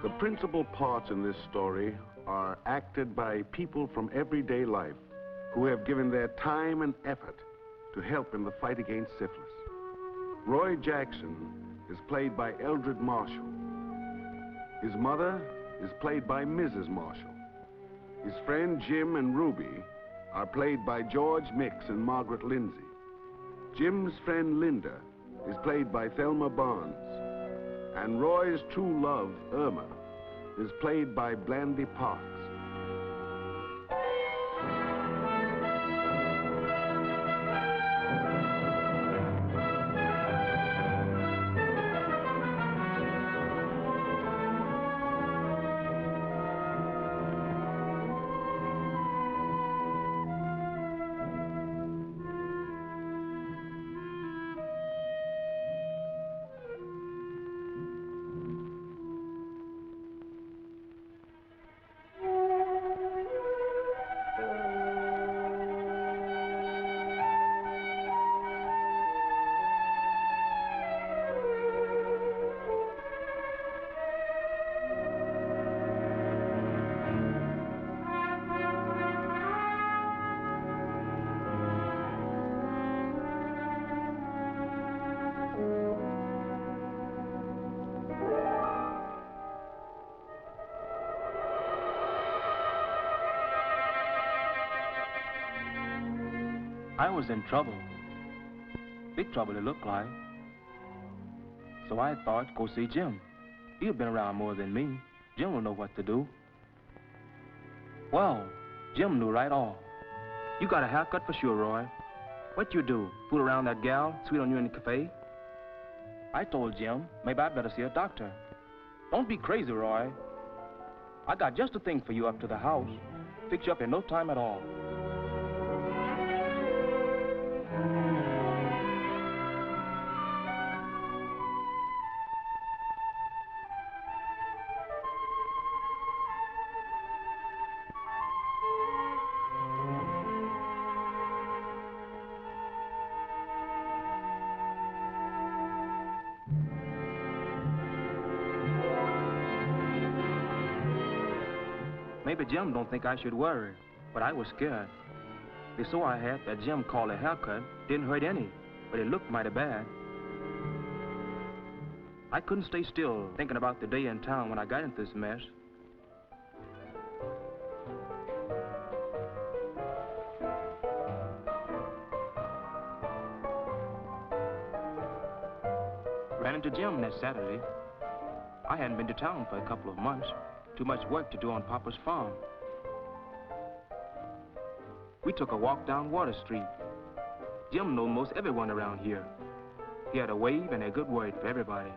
The principal parts in this story are acted by people from everyday life who have given their time and effort to help in the fight against syphilis. Roy Jackson is played by Eldred Marshall. His mother is played by Mrs. Marshall. His friend Jim and Ruby are played by George Mix and Margaret Lindsay. Jim's friend Linda is played by Thelma Barnes. And Roy's true love, Irma, is played by Blandy Parks. I was in trouble. Big trouble it looked like. So I thought, go see Jim. He'd been around more than me. Jim will know what to do. Well, Jim knew right off. You got a haircut for sure, Roy. What you do? Fool around that gal, sweet on you in the cafe? I told Jim, maybe I'd better see a doctor. Don't be crazy, Roy. I got just the thing for you up to the house. Fix you up in no time at all. Maybe Jim don't think I should worry, but I was scared. The sore I had that Jim called a haircut didn't hurt any, but it looked mighty bad. I couldn't stay still thinking about the day in town when I got into this mess. Ran into Jim that Saturday. I hadn't been to town for a couple of months. Too much work to do on Papa's farm. We took a walk down Water Street. Jim knows most everyone around here. He had a wave and a good word for everybody.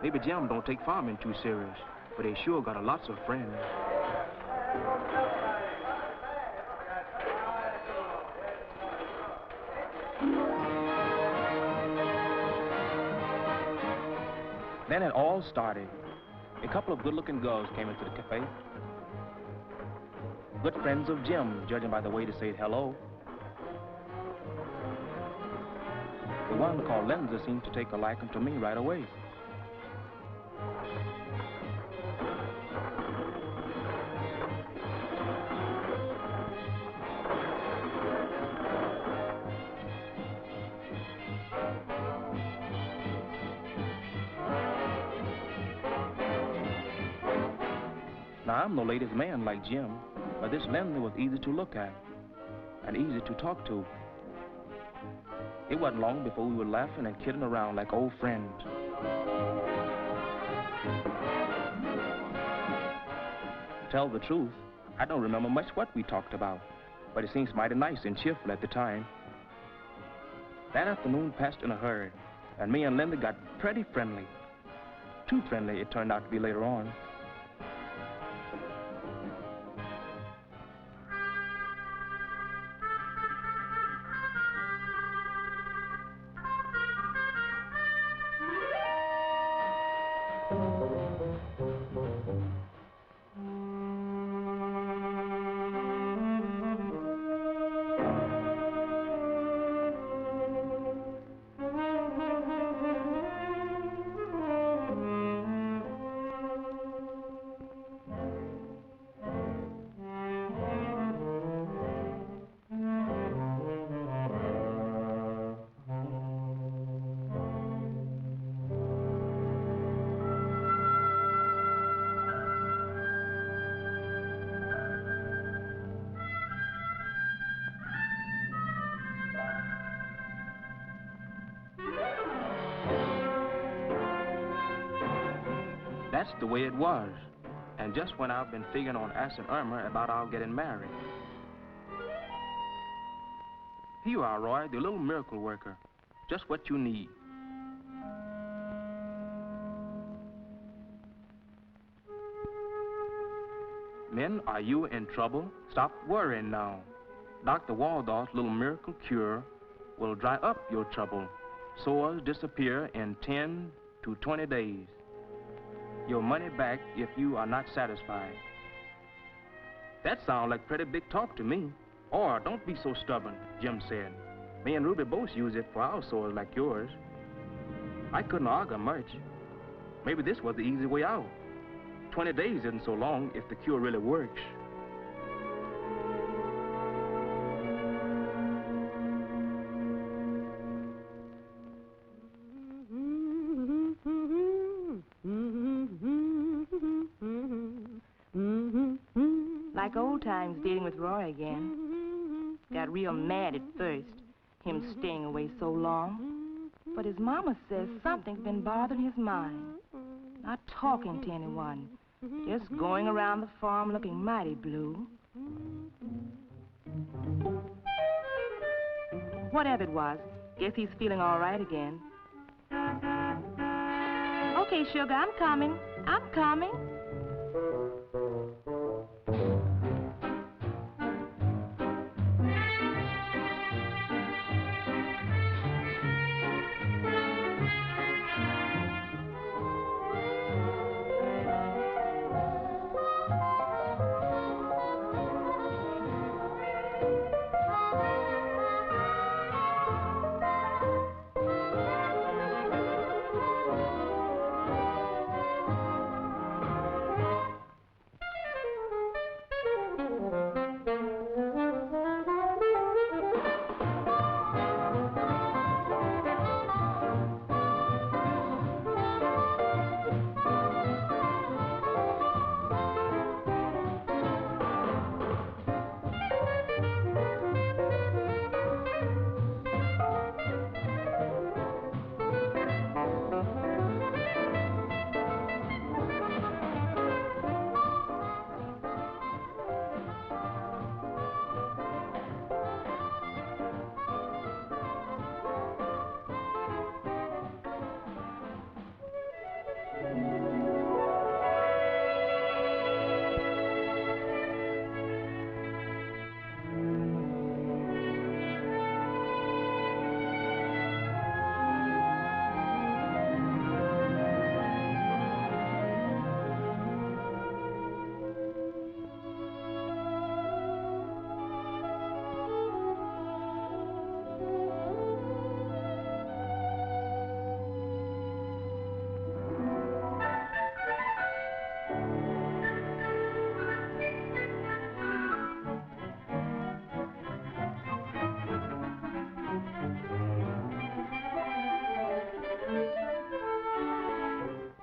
Maybe Jim don't take farming too serious, but he sure got a lots of friends. Then it all started. A couple of good-looking girls came into the cafe. Good friends of Jim, judging by the way they said hello. The one called Linda seemed to take a liking to me right away. Now, I'm no ladies' man like Jim, but this Linda was easy to look at and easy to talk to. It wasn't long before we were laughing and kidding around like old friends. To tell the truth, I don't remember much what we talked about, but it seems mighty nice and cheerful at the time. That afternoon passed in a hurry, and me and Linda got pretty friendly. Too friendly, it turned out to be later on. That's the way it was. And just when I've been figuring on asking Irma about our getting married. Here you are, Roy, the little miracle worker. Just what you need. Men, are you in trouble? Stop worrying now. Dr. Waldorf's little miracle cure will dry up your trouble. Sores disappear in 10 to 20 days. Your money back if you are not satisfied. That sounds like pretty big talk to me. Or, don't be so stubborn, Jim said. Me and Ruby both use it for our sores like yours. I couldn't argue much. Maybe this was the easy way out. 20 days isn't so long if the cure really works. Like old times dealing with Roy again. Got real mad at first, him staying away so long. But his mama says something's been bothering his mind. Not talking to anyone. Just going around the farm looking mighty blue. Whatever it was, guess he's feeling all right again. Okay, sugar, I'm coming. I'm coming.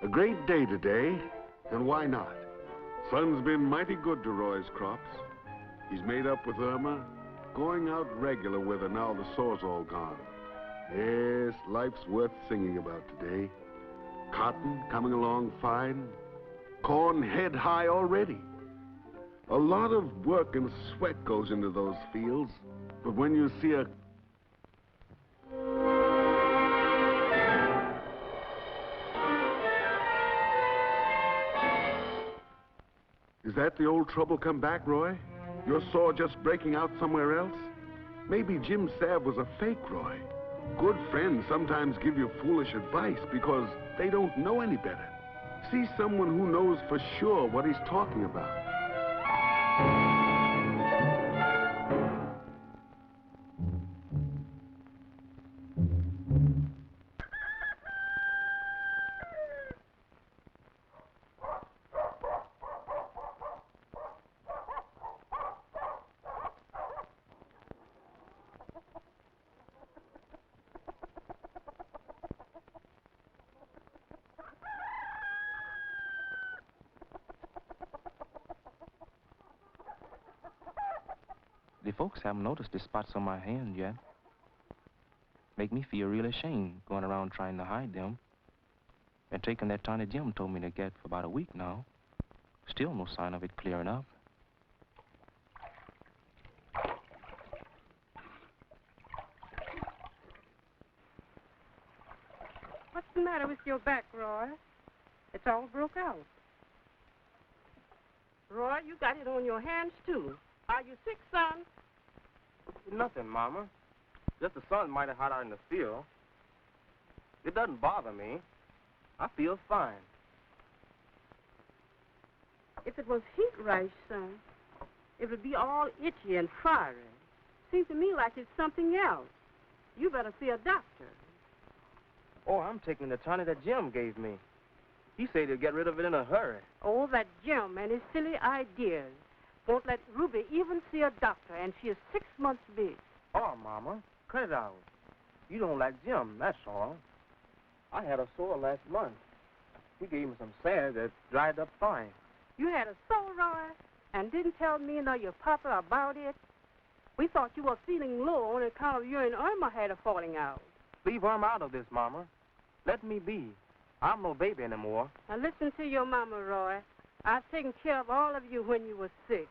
A great day today, and why not? Sun's been mighty good to Roy's crops. He's made up with Irma, going out regular with her now the sore's all gone. Yes, life's worth singing about today. Cotton coming along fine. Corn head high already. A lot of work and sweat goes into those fields, but when you see a Is that the old trouble come back, Roy? Your sore just breaking out somewhere else? Maybe Jim Sav was a fake, Roy. Good friends sometimes give you foolish advice because they don't know any better. See someone who knows for sure what he's talking about. The folks haven't noticed the spots on my hand yet. Make me feel real ashamed going around trying to hide them. Been taking that tonic Jim told me to get for about a week now. Still no sign of it clearing up. What's the matter with your back, Roy? It's all broke out. Roy, you got it on your hands, too. Are you sick, son? Nothing, Mama. Just the sun mighty hot out in the field. It doesn't bother me. I feel fine. If it was heat rash, son, it would be all itchy and fiery. Seems to me like it's something else. You better see a doctor. Oh, I'm taking the tonic that Jim gave me. He said he'd get rid of it in a hurry. Oh, that Jim and his silly ideas won't let Ruby even see a doctor, and she is 6 months big. Oh, Mama, cut it out. You don't like Jim, that's all. I had a sore last month. He gave me some sand that dried up fine. You had a sore, Roy, and didn't tell me nor your papa about it? We thought you were feeling low on account of you and Irma had a falling out. Leave Irma out of this, Mama. Let me be. I'm no baby anymore. Now listen to your mama, Roy. I've taken care of all of you when you were sick.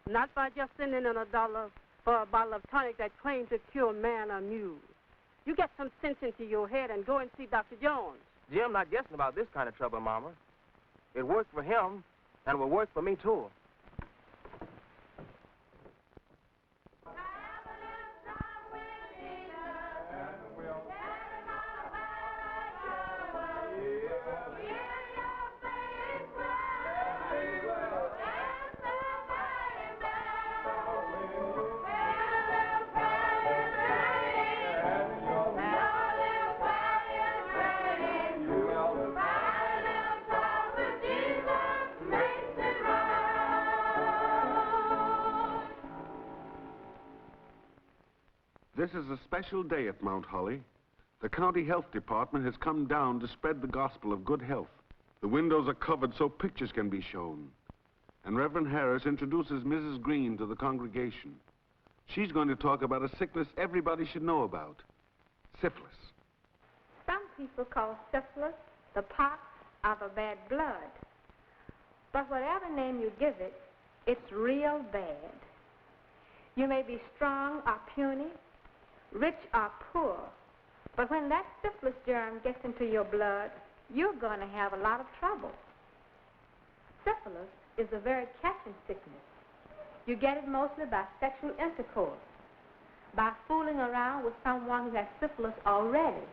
Not by just sending in $1 for a bottle of tonic that claimed to cure man or mule. You get some sense into your head and go and see Dr. Jones. Jim not guessing about this kind of trouble, Mama. It worked for him, and it will work for me, too. This is a special day at Mount Holly. The county health department has come down to spread the gospel of good health. The windows are covered so pictures can be shown. And Reverend Harris introduces Mrs. Green to the congregation. She's going to talk about a sickness everybody should know about, syphilis. Some people call syphilis the pox of a bad blood. But whatever name you give it, it's real bad. You may be strong or puny, rich or poor, but when that syphilis germ gets into your blood, you're going to have a lot of trouble. Syphilis is a very catching sickness. You get it mostly by sexual intercourse, by fooling around with someone who has syphilis already.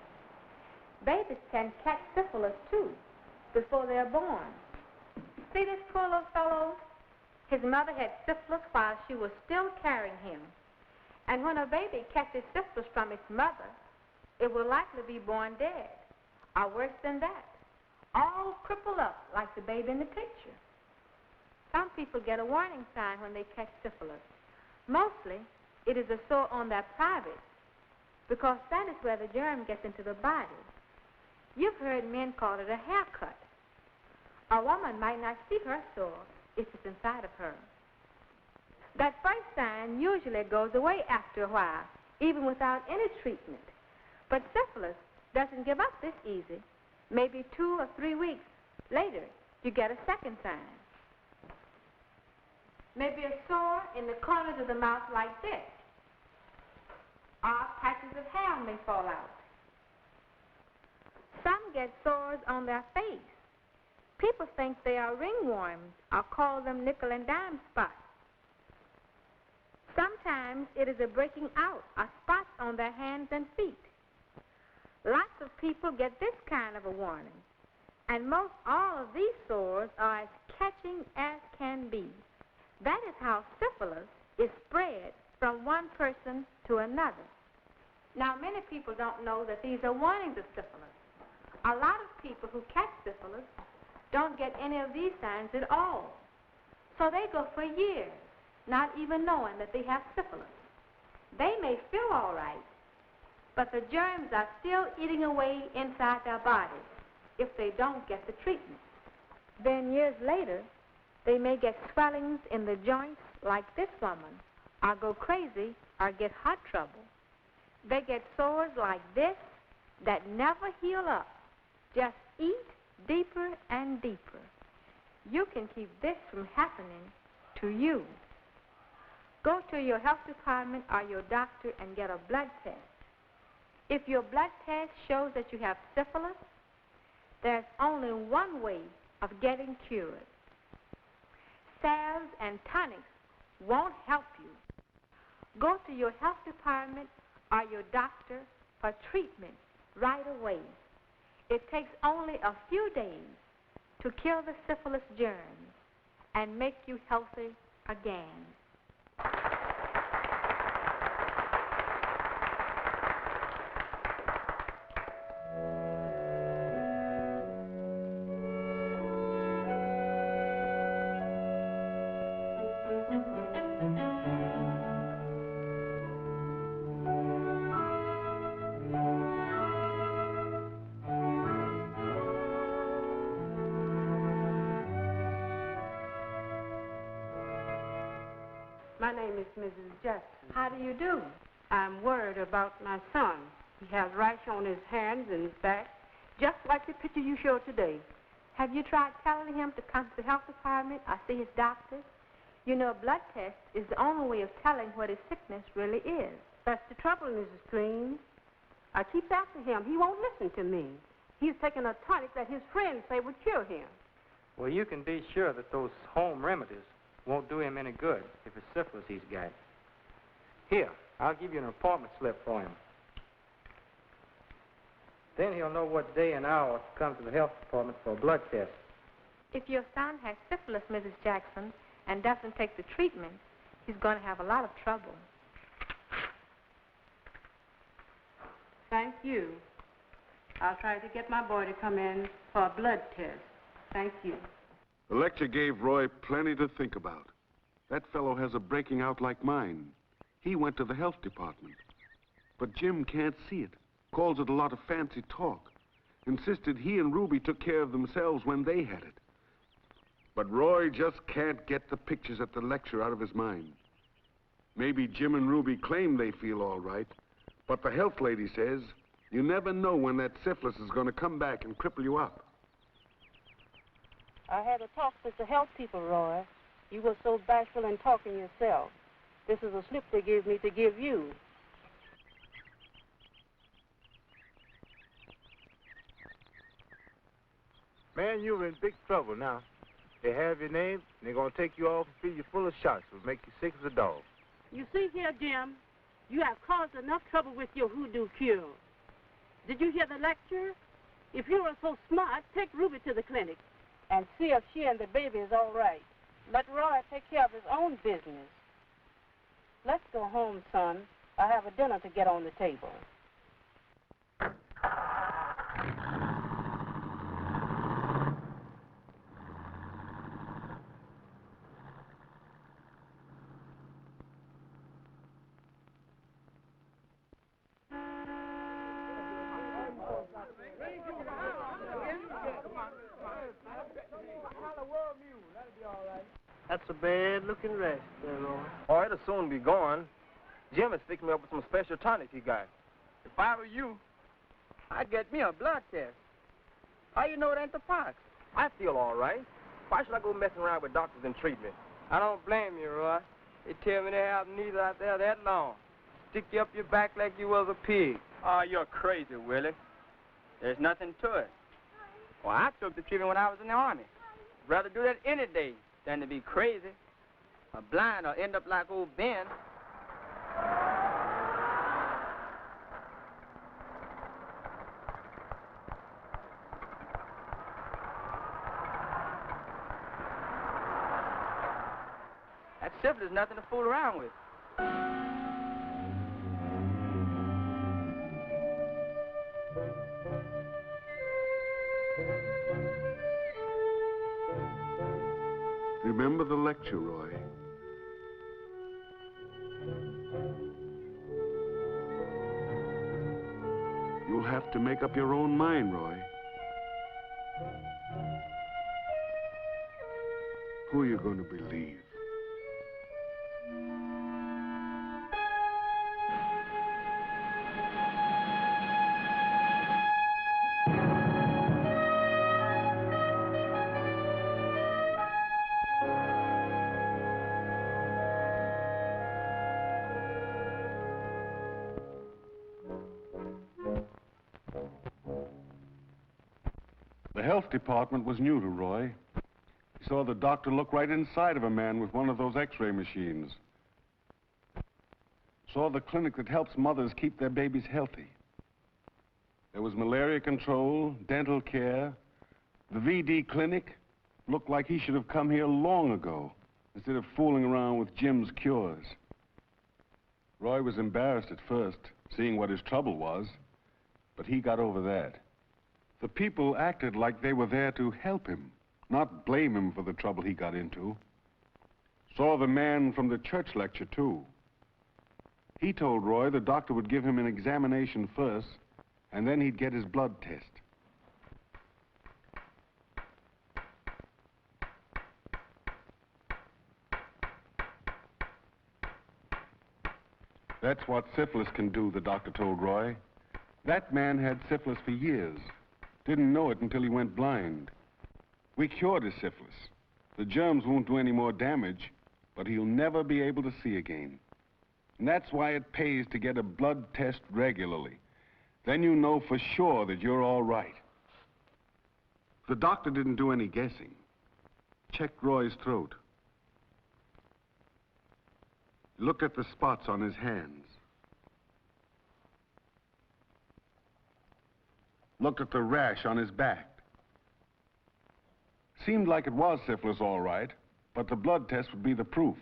Babies can catch syphilis, too, before they're born. See this poor little fellow? His mother had syphilis while she was still carrying him. And when a baby catches syphilis from its mother, it will likely be born dead, or worse than that, all crippled up like the baby in the picture. Some people get a warning sign when they catch syphilis. Mostly, it is a sore on their private, because that is where the germ gets into the body. You've heard men call it a haircut. A woman might not see her sore if it's inside of her. That first sign usually goes away after a while, even without any treatment. But syphilis doesn't give up this easy. Maybe 2 or 3 weeks later, you get a second sign. Maybe a sore in the corners of the mouth like this. Or patches of hair may fall out. Some get sores on their face. People think they are ringworms or call them nickel and dime spots. Sometimes it is a breaking out or spots on their hands and feet. Lots of people get this kind of a warning, and most all of these sores are as catching as can be. That is how syphilis is spread from one person to another. Now, many people don't know that these are warnings of syphilis. A lot of people who catch syphilis don't get any of these signs at all. So they go for years, not even knowing that they have syphilis. They may feel all right, but the germs are still eating away inside their bodies if they don't get the treatment. Then years later, they may get swellings in the joints like this woman, or go crazy, or get heart trouble. They get sores like this that never heal up. Just eat deeper and deeper. You can keep this from happening to you. Go to your health department or your doctor and get a blood test. If your blood test shows that you have syphilis, there's only one way of getting cured. Salves and tonics won't help you. Go to your health department or your doctor for treatment right away. It takes only a few days to kill the syphilis germs and make you healthy again. My name is Mrs. Jackson. How do you do? I'm worried about my son. He has rash on his hands and his back, just like the picture you showed today. Have you tried telling him to come to the health department or see his doctor? You know, a blood test is the only way of telling what his sickness really is. That's the trouble, Mrs. Green. I keep asking him. He won't listen to me. He's taking a tonic that his friends say would cure him. Well, you can be sure that those home remedies won't do him any good if it's syphilis he's got. Here, I'll give you an appointment slip for him. Then he'll know what day and hour to come to the health department for a blood test. If your son has syphilis, Mrs. Jackson, and doesn't take the treatment, he's going to have a lot of trouble. Thank you. I'll try to get my boy to come in for a blood test. Thank you. The lecture gave Roy plenty to think about. That fellow has a breaking out like mine. He went to the health department. But Jim can't see it. Calls it a lot of fancy talk. Insisted he and Ruby took care of themselves when they had it. But Roy just can't get the pictures at the lecture out of his mind. Maybe Jim and Ruby claim they feel all right, but the health lady says you never know when that syphilis is going to come back and cripple you up. I had a talk with the health people, Roy. You were so bashful in talking yourself. This is a slip they gave me to give you. Man, you're in big trouble now. They have your name, and they're going to take you off and feed you full of shots, which will make you sick as a dog. You see here, Jim, you have caused enough trouble with your hoodoo cure. Did you hear the lecture? If you are so smart, take Ruby to the clinic and see if she and the baby is all right. Let Roy take care of his own business. Let's go home, son. I have a dinner to get on the table. That's a bad-looking rest, there, Lord. Oh, it'll soon be gone. Jim is fixing me up with some special tonic he got. If I were you, I'd get me a blood test. How you know it ain't the pox? I feel all right. Why should I go messing around with doctors and treatment? I don't blame you, Roy. They tell me they haven't needles out there that long. Stick you up your back like you was a pig. Oh, you're crazy, Willie. There's nothing to it. Well, I took the treatment when I was in the Army. Rather do that any day than to be crazy or blind or end up like old Ben. That syphilis is nothing to fool around with. Remember the lecture, Roy. You'll have to make up your own mind, Roy. Who are you going to believe? The health department was new to Roy. He saw the doctor look right inside of a man with one of those x-ray machines. Saw the clinic that helps mothers keep their babies healthy. There was malaria control, dental care. The VD clinic looked like he should have come here long ago instead of fooling around with Jim's cures. Roy was embarrassed at first, seeing what his trouble was, but he got over that. The people acted like they were there to help him, not blame him for the trouble he got into. Saw the man from the church lecture, too. He told Roy the doctor would give him an examination first, and then he'd get his blood test. That's what syphilis can do, the doctor told Roy. That man had syphilis for years. Didn't know it until he went blind. We cured his syphilis. The germs won't do any more damage, but he'll never be able to see again. And that's why it pays to get a blood test regularly. Then you know for sure that you're all right. The doctor didn't do any guessing. Checked Roy's throat. Looked at the spots on his hands. Looked at the rash on his back. Seemed like it was syphilis all right, but the blood test would be the proof.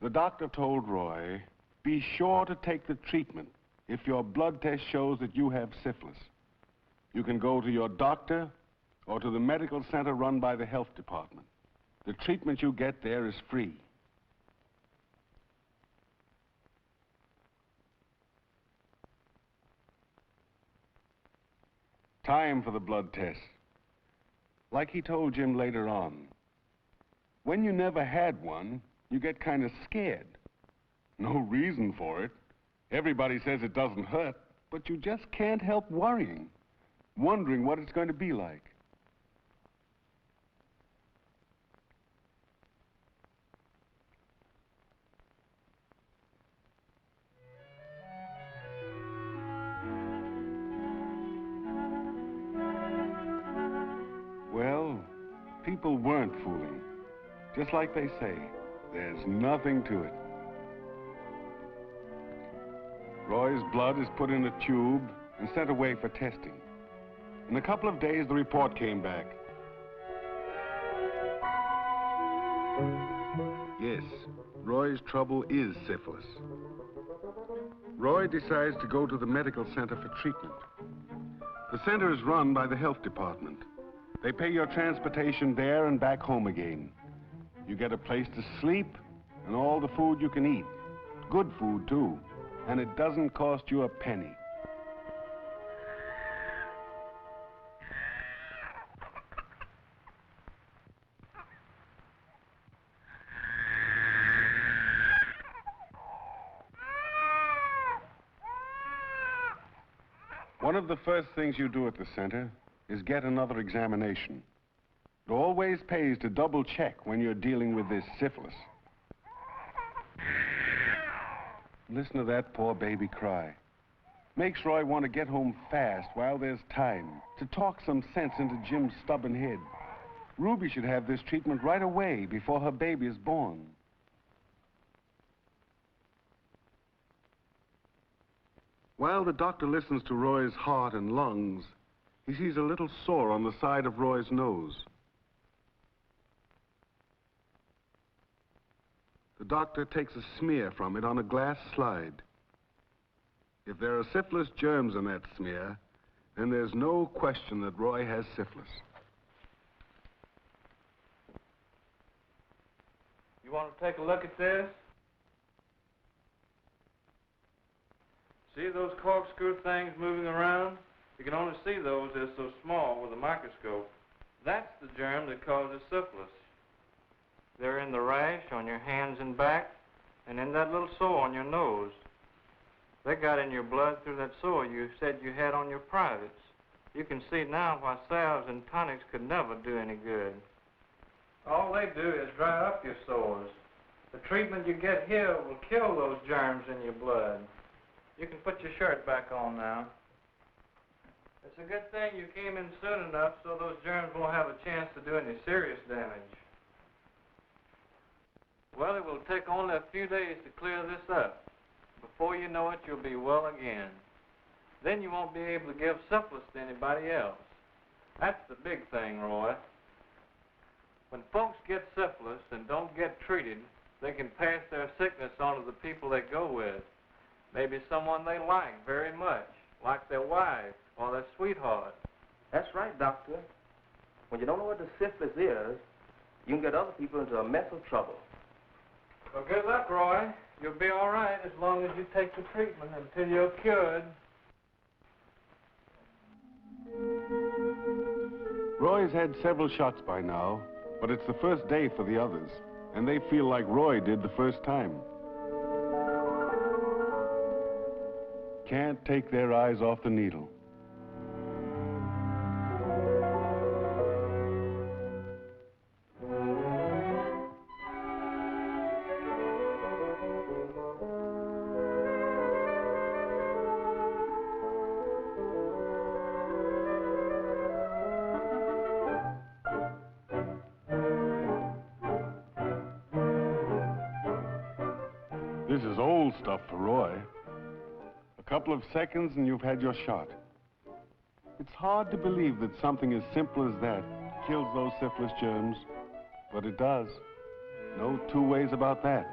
The doctor told Roy, be sure to take the treatment if your blood test shows that you have syphilis. You can go to your doctor or to the medical center run by the health department. The treatment you get there is free. Time for the blood test. Like he told Jim later on, when you never had one, you get kind of scared. No reason for it. Everybody says it doesn't hurt, but you just can't help worrying, wondering what it's going to be like. Well, people weren't fooling. Just like they say, there's nothing to it. Roy's blood is put in a tube and sent away for testing. In a couple of days, the report came back. Yes, Roy's trouble is syphilis. Roy decides to go to the medical center for treatment. The center is run by the health department. They pay your transportation there and back home again. You get a place to sleep and all the food you can eat. Good food, too. And it doesn't cost you a penny. One of the first things you do at the center is get another examination. It always pays to double check when you're dealing with this syphilis. Listen to that poor baby cry. Makes Roy want to get home fast while there's time to talk some sense into Jim's stubborn head. Ruby should have this treatment right away before her baby is born. While the doctor listens to Roy's heart and lungs, he sees a little sore on the side of Roy's nose. The doctor takes a smear from it on a glass slide. If there are syphilis germs in that smear, then there's no question that Roy has syphilis. You want to take a look at this? See those corkscrew things moving around? You can only see those, they're so small with a microscope. That's the germ that causes syphilis. They're in the rash on your hands and back, and in that little sore on your nose. They got in your blood through that sore you said you had on your privates. You can see now why salves and tonics could never do any good. All they do is dry up your sores. The treatment you get here will kill those germs in your blood. You can put your shirt back on now. This a good thing you came in soon enough so those germs won't have a chance to do any serious damage. Well, it will take only a few days to clear this up. Before you know it, you'll be well again. Then you won't be able to give syphilis to anybody else. That's the big thing, Roy. When folks get syphilis and don't get treated, they can pass their sickness on to the people they go with. Maybe someone they like very much, like their wife or their sweetheart. That's right, Doctor. When you don't know what the syphilis is, you can get other people into a mess of trouble. Well, good luck, Roy. You'll be all right as long as you take the treatment until you're cured. Roy's had several shots by now, but it's the first day for the others, and they feel like Roy did the first time. Can't take their eyes off the needle. This is old stuff for Roy. A couple of seconds and you've had your shot. It's hard to believe that something as simple as that kills those syphilis germs, but it does. No two ways about that.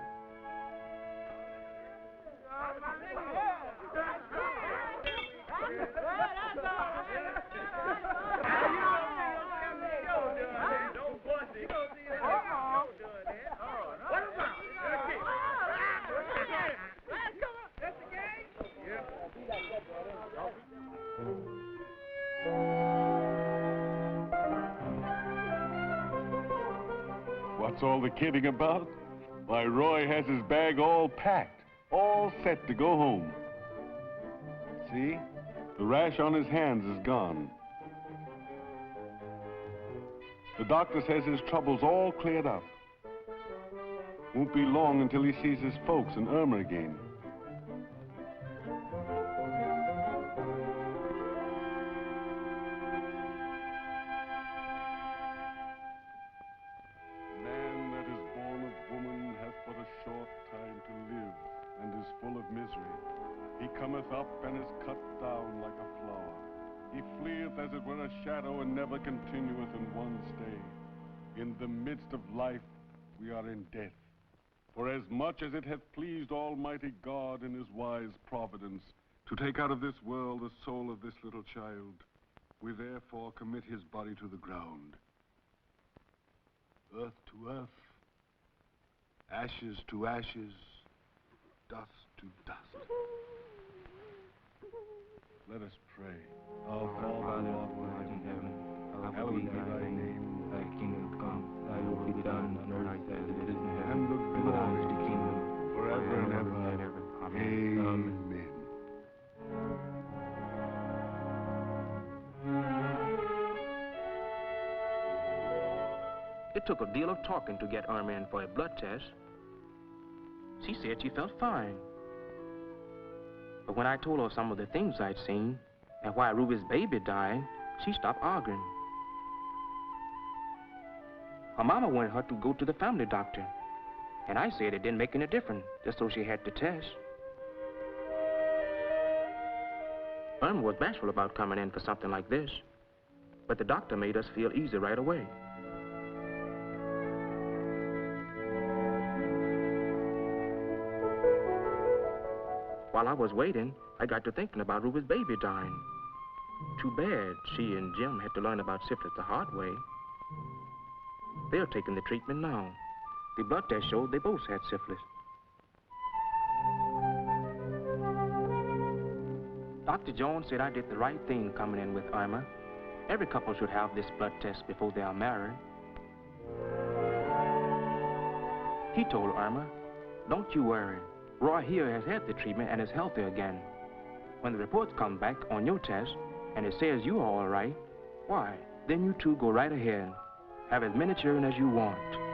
What's all the kidding about? Why, Roy has his bag all packed, all set to go home. See? The rash on his hands is gone. The doctor says his trouble's all cleared up. Won't be long until he sees his folks and Irma again. Man that is born of woman hath but a short time to live, and is full of misery. He cometh up and is cut down like a flower. He fleeth as it were a shadow, and never continueth in one stay. In the midst of life we are in death. For as much as it hath pleased Almighty God in his wise providence to take out of this world the soul of this little child, we therefore commit his body to the ground. Earth to earth, ashes to ashes, dust to dust. Let us pray. Our Father, who art in heaven, hallowed be thy name. Thy kingdom come, thy will be done on earth as it is in heaven. And the Give us glory the kingdom forever and ever. Amen. Amen. It took a deal of talking to get Irma in for a blood test. She said she felt fine. But when I told her some of the things I'd seen and why Ruby's baby died, she stopped arguing. Her mama wanted her to go to the family doctor, and I said it didn't make any difference, just so she had the test. Irma was bashful about coming in for something like this, but the doctor made us feel easy right away. While I was waiting, I got to thinking about Ruby's baby dying. Too bad she and Jim had to learn about syphilis the hard way. They're taking the treatment now. The blood test showed they both had syphilis. Dr. Jones said I did the right thing coming in with Irma. Every couple should have this blood test before they are married. He told Irma, "Don't you worry. Roy here has had the treatment and is healthy again. When the reports come back on your test and it says you are all right, why, then you two go right ahead. Have as many children as you want."